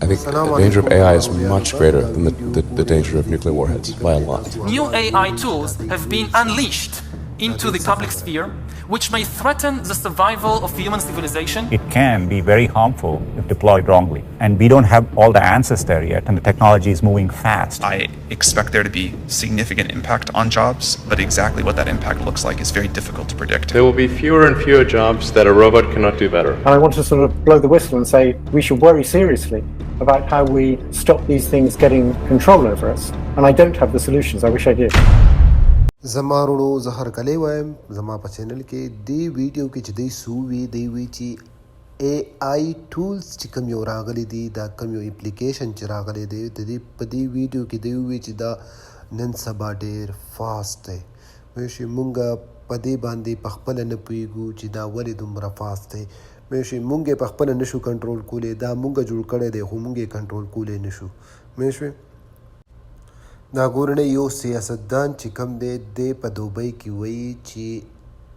I think the danger of AI is much greater than the danger of nuclear warheads by a lot. New AI tools have been unleashed into the public sphere, which may threaten the survival of human civilization. It can be very harmful if deployed wrongly. And we don't have all the answers there yet, and the technology is moving fast. I expect there to be significant impact on jobs, but exactly what that impact looks like is very difficult to predict. There will be fewer and fewer jobs that a robot cannot do better. And I want to sort of blow the whistle and say we should worry seriously about how we stop these things getting control over us. And I don't have the solutions. I wish I did. زما ورونو زه هرکلی وایم زما په چینل کې دی ویډیو کې چې دی سووي دی وی چې اے آی ټولز چې کوم یو راغلی دی دا کوم یو اپلیکیشن چې راغلی دی د دې په دې ویډیو کې دی وی چې دا نن سبا ډېر فاسټ دی مېشي مونږ په دې باندې په خپله نه پوهېږو چې دا ولې دومره فاسټ دی مېشي مونږ یې په خپله نشو کنټرول کولی دا مونږ جوړ کړی دی خو مونږ یې کنټرول کولی نشو مېشي دا ګورنه یو سیاستدان چې کوم دی د په دوبۍ کې وایي چې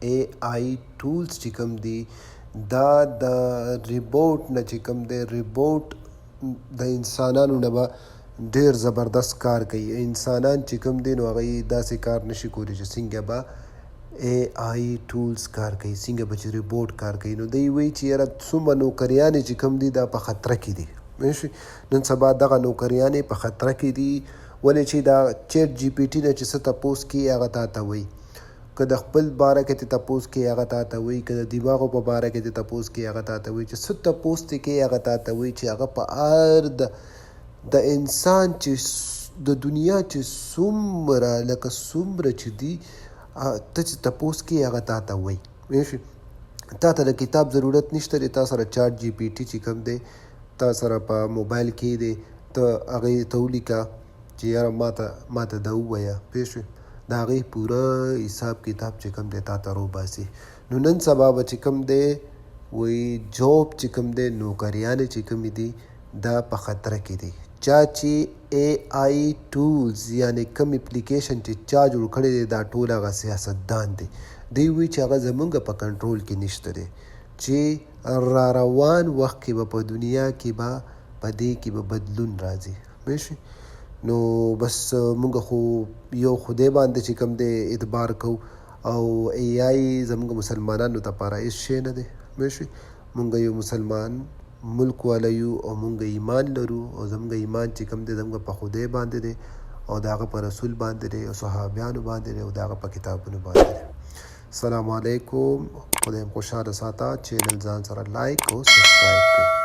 اے آی ټولز چې کوم دی دا د ریبوټ نه چې کوم دی ریبوټ د انسانانو نه به ډېر زبردست کار کوي انسانان چې کوم دی نو هغه داسې کار نشي کولی چې څنګه به اے آی ټولز کار کوي څنګه به چې ریبوټ کار کوي نو دی وایي چې یاره څومره نوکریانې چې کوم دي دا په خطره کې دي نن سبا دغه نوکریانې په خطره کې دي ولې چې دا چیټ جی پی ټي نه چې څه تپوس کوي هغه تا ته وایي که د خپل باره کې ته تپوس کوي هغه تا ته وایي که د دماغو په باره کې ته تپوس کوي هغه تا ته وایي چې څه تپوس ته کوي هغه تا ته وایي چې هغه په هر د انسان چې د دنیا چې څومره لکه څومره چې دي ته چې تپوس کوي هغه تا ته وایي تا ته د کتاب ضرورت نشته دی تا سره چاټ جی پی ټي چې کوم دی تا سره په موبایل کې دی ته هغې ته ولیکه چې یاره ماته دا ووایه پوه شوې د هغې پوره حساب کتاب چې کوم دی تا ته روباسي نو نن سبا به چې کوم دی وایي جاب چې کوم دی نوکریانې چې کومې دي دا په خطره کې دي چا چې اے آی ټولز یعنې کوم اپلیکیشن چې چا جوړ کړی دی دا ټول هغه سیاستدان دی دی وایي چې هغه زمونږ په کنټرول کې نشته دی چې را روان وخت کې به په دنیا کې به په دې کې به بدلون راځي پوه شوې نو بس مونږ خو یو خدای باندې چې کوم دی اعتبار کوو او ای آی زمونږ مسلمانانو دپاره هېڅ شی نه دی پوه شوې مونږ یو مسلمان ملک والا یو او مونږ ایمان لرو او زمونږ ایمان چې کوم دی زمونږ په خدای باندې دی او د هغه په رسول باندې دی او صحابیانو باندې دی او د هغه په کتابونو باندې دی السلام علیکم خدای مو خوشحاله ساته چینل ځان سره لایک او سبسکرایب کړئ